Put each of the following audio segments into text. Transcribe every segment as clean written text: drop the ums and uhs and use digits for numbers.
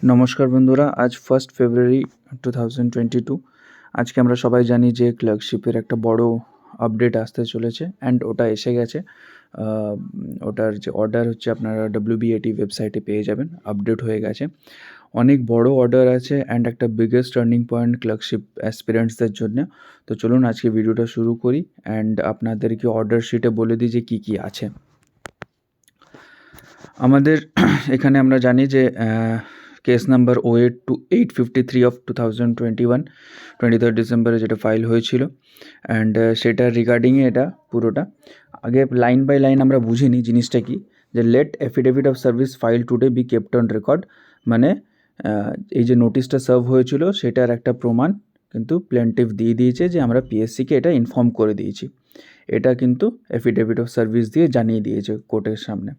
নমস্কার বন্ধুরা, আজ 1 ফেব্রুয়ারি 2022। আজকে আমরা সবাই জানি যে ক্লার্কশিপের একটা বড় আপডেট আসতে চলেছে অ্যান্ড ওটা এসে গেছে। ওটার যে অর্ডার হচ্ছে আপনারা WBAT ওয়েবসাইটে পেয়ে যাবেন, আপডেট হয়ে গেছে। অনেক বড় অর্ডার আছে অ্যান্ড একটা বিগেস্ট টার্নিং পয়েন্ট ক্লার্কশিপ অ্যাসপিরেন্টসদের জন্য। তো চলুন আজকে ভিডিওটা শুরু করি অ্যান্ড আপনাদেরকে অর্ডার শিটে বলে দিই যে কী কী আছে। আমাদের এখানে আমরা জানি যে কেস নাম্বার 08-853 অফ 2021 23 ডিসেম্বরে যেটা ফাইল হয়েছিল অ্যান্ড সেটা রিগার্ডিংয়ে এটা পুরোটা। আগে লাইন বাই লাইন আমরা বুঝিনি জিনিসটা কি, যে let affidavit of service file today be kept on record. মানে এই যে নোটিশটা সার্ভ হয়েছিল সেটার একটা প্রমাণ কিন্তু প্ল্যান্টিভ দিয়ে দিয়েছে যে আমরা পিএসসিকে এটা ইনফর্ম করে দিয়েছি। এটা কিন্তু এফিডেভিট অফ সার্ভিস দিয়ে জানিয়ে দিয়েছে কোর্টের সামনে।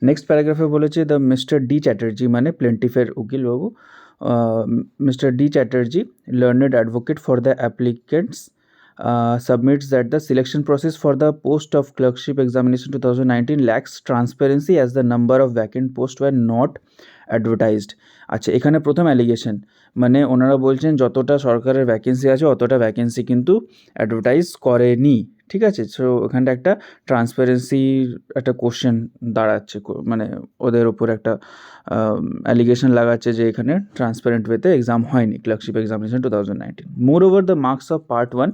নেক্সট প্যারাগ্রাফে বলেছে দ্য মিস্টার ডি চ্যাটার্জি, মানে প্লেন্টিফের উকিলবাবু mister D Chatterjee, learned advocate for the applicants, submits that the selection process for the post of clerkship examination 2019 lacks transparency as the number of vacant posts were not advertised। আচ্ছা, এখানে প্রথম allegation, মানে ওনারা বলছেন যতটা সরকারের ভ্যাকেন্সি আছে অতটা ভ্যাকেন্সি কিন্তু অ্যাডভার্টাইজ করেনি। ঠিক আছে, সো ওখানটা একটা ট্রান্সপারেন্সির একটা কোশ্চেন দাঁড়াচ্ছে, মানে ওদের ওপর একটা অ্যালিগেশন লাগাচ্ছে যে এখানে ট্রান্সপারেন্ট ওয়েতে এক্সাম হয়নি clerkship examination 2019। More over the marks of part 1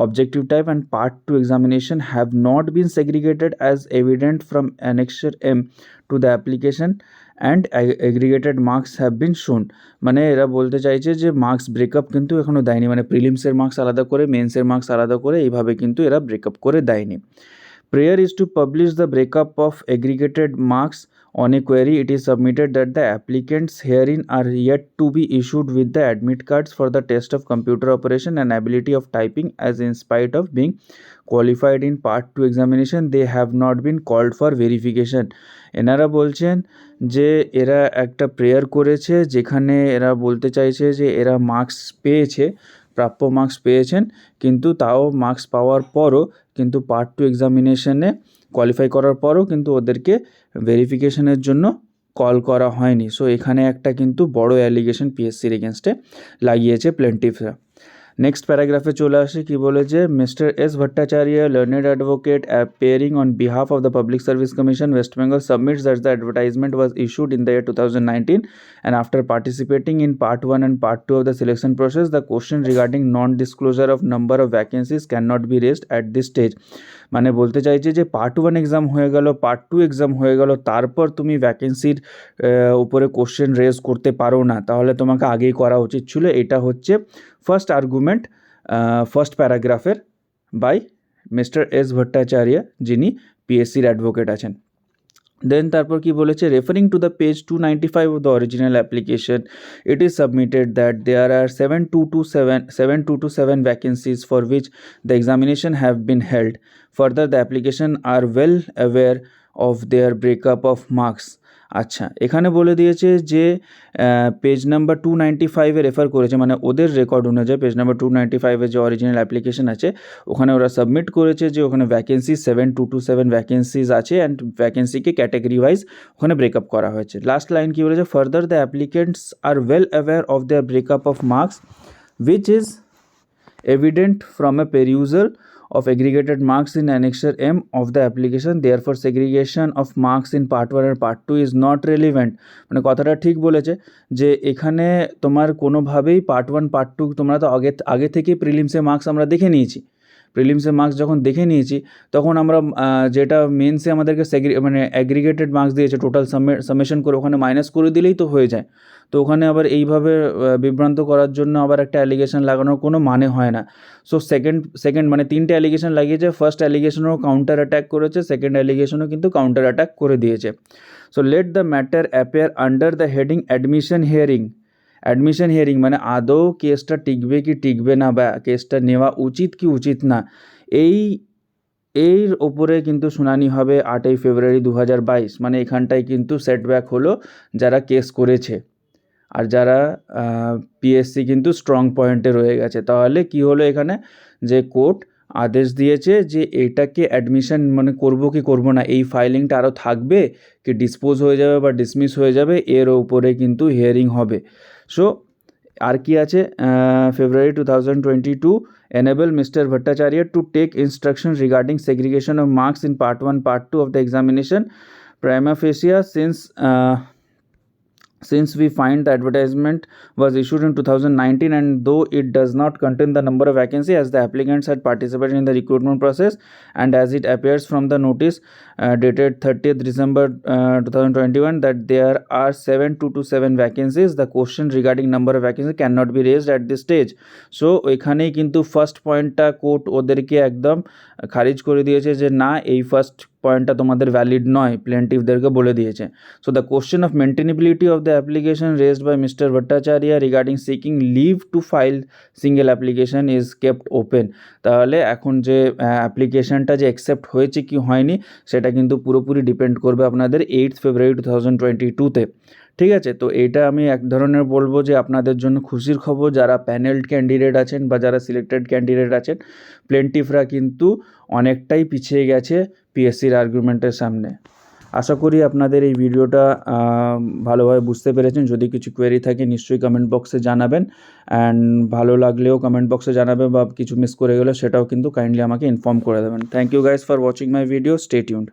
objective type and part 2 examination have not been segregated as evident from annexure M to the application and aggregated marks have been shown। মানে এরা বলতে চাইছে যে marks breakup কিন্তু এখনও দেয়নি, মানে প্রিলিমসের marks আলাদা করে মেন্সের মার্কস আলাদা করে এইভাবে কিন্তু এরা ব্রেকআপ করে দেয়নি। Prayer is to publish the breakup of aggregated marks on a query. It is submitted that the applicants herein are yet to be issued with the admit cards for the test of computer operation and ability of typing, as in spite of being qualified in part 2 examination they have not been called for verification। এনারা বলছেন যে এরা একটা prayer করেছে যেখানে এরা বলতে চাইছে যে এরা মার্কস পেয়েছে, প্রাপ্য মার্কস পেয়েছেন, কিন্তু তাও মার্কস পাওয়ার পরও কিন্তু পার্ট 2 এক্সামিনেশনে কোয়ালিফাই করার পরও কিন্তু ওদেরকে ভেরিফিকেশনের জন্য কল করা হয়নি। সো এখানে একটা কিন্তু বড় অ্যালিগেশন পিএসসির এগেনস্টে লাগিয়েছে প্লেন্টিফরা। নেক্সট প্যারাগ্রাফে চলে আসে কি বলেছে, mister S Bhattacharya, learned advocate appearing on behalf of the public service commission West Bengal, submits that the advertisement was issued in the year 2019 and after participating in part 1 and part 2 of the selection process the question regarding non-disclosure of number of vacancies cannot be raised at this stage। মানে বলতে চাইছে যে part 1 exam হয়ে গেল, part 2 exam হয়ে গেল, তারপর তুমি ভ্যাকেন্সির উপরে কোশ্চেন রেজ করতে পারো না, তাহলে তোমাকে আগেই করা উচিত ছিল। এটা হচ্ছে ফার্স্ট আর্গুমেন্ট ফার্স্ট প্যারাগ্রাফের বাই মিস্টার এস ভট্টাচার্য, যিনি পিএসসির অ্যাডভোকেট আছেন। দেন তারপর কি বলেছে, referring to the page 295 of the original application it is submitted that there are 7227 vacancies for which the examination have been held. Further the application are well aware of their breakup of marks. আচ্ছা, এখানে বলে দিয়েছে যে page number 295-এ refer করেছে, মানে ওদের record অনুযায়ী page number 295-এর যে অরিজিনাল অ্যাপ্লিকেশন আছে ওখানে ওরা সাবমিট করেছে যে ওখানে ভ্যাকেন্সি 7227 ভ্যাকেন্সিজ আছে অ্যান্ড ভ্যাকেন্সিকে ক্যাটাগরি ওয়াইজ ওখানে ব্রেকআপ করা হয়েছে। লাস্ট লাইন কী বলেছে, further the applicants R well aware of their breakup of marks which is evident from a perusal of aggregated marks in annexure M of the application, therefore segregation of marks in part 1 and part 2 is not relevant। মানে কথাটা ঠিক বলেছে যে এখানে তোমার কোনোভাবেই part 1 part 2 তোমরা তো আগে থেকে প্রিলিমসের মার্কস আমরা দেখে নিয়েছি। প্রিলিমসের মার্কস যখন দেখে নিয়েছি তখন আমরা যেটা মেন্সে আমাদেরকে মানে অ্যাগ্রিগেটেড মার্কস দিয়েছে টোটাল সামেশন করে ওখানে মাইনাস করে দিলেই তো হয়ে যায়। তো ওখানে আবার এইভাবে বিভ্রান্ত করার জন্য আবার একটা অ্যালিগেশন লাগানোর কোনো মানে হয় না। সো সেকেন্ড মানে 3টে অ্যালিগেশন লাগিয়েছে, ফার্স্ট অ্যালিগেশনও কাউন্টার অ্যাটাক করেছে, সেকেন্ড অ্যালিগেশনও কিন্তু কাউন্টার অ্যাটাক করে দিয়েছে। So let the matter appear under the heading admission hearing. Admission hearing মানে আদৌ কেসটা টিকবে কি টিকবে না, বা কেসটা নেওয়া উচিত কি উচিত না, এর ওপরে কিন্তু শুনানি হবে 8ই ফেব্রুয়ারি 2022। মানে এখানটায় কিন্তু সেটব্যাক হলো যারা কেস করেছে, আর যারা পিএসসি কিন্তু স্ট্রং পয়েন্টে রয়ে গেছে। তাহলে কি হলো এখানে, যে কোর্ট আদেশ দিয়েছে যে এটাকে অ্যাডমিশন মানে করব কি করব না, এই ফাইলিংটা আরও থাকবে কি ডিসপোজ হয়ে যাবে বা ডিসমিস হয়ে যাবে, এর ওপরে কিন্তু হিয়ারিং হবে। সো আর কি আছে, February 2022 enable Mr. Bhattacharya to take instructions regarding segregation of marks in part 1 part 2 of the examination prima facie since we find the advertisement was issued in 2019 and though it does not contain the number of vacancy as the applicants had participated in the recruitment process and as it appears from the notice dated 30th December 2021 that there are 7 vacancies, the question regarding number of vacancies cannot be raised at this stage. So এখানেই কিন্তু first পয়েন্টটা court ওদেরকে একদম খারিজ করে দিয়েছে যে না, এই ফার্স্ট পয়েন্টটা তোমাদের ভ্যালিড নয়, প্লেন্টিভদেরকে বলে দিয়েছে। So the question of maintainability of the application raised by mister Bhattacharya regarding seeking leave to file single application is kept open. তাহলে এখন যে অ্যাপ্লিকেশনটা যে অ্যাকসেপ্ট হয়েছে কি হয়নি সেটা কিন্তু পুরোপুরি ডিপেন্ড করবে আপনাদের 8th February 2022-তে। ঠিক আছে, তো এইটা আমি এক ধরনের বলবো যে আপনাদের জন্য খুশির খবর, যারা প্যানেলড ক্যান্ডিডেট আছেন বা যারা সিলেক্টেড ক্যান্ডিডেট আছেন, প্লেন্টিফরা কিন্তু অনেকটাই পিছিয়ে গেছে পিএসসির আর্গুমেন্টের সামনে। আশা করি আপনাদের এই ভিডিওটা ভালোভাবে বুঝতে পেরেছেন। যদি কিছু কোয়েরি থাকে নিশ্চয়ই কমেন্ট বক্সে জানাবেন, অ্যান্ড ভালো লাগলেও কমেন্ট বক্সে জানাবেন, বা কিছু মিস করে গেলে সেটাও কিন্তু কাইন্ডলি আমাকে ইনফর্ম করে দেবেন। Thank you guys for watching my video, stay tuned.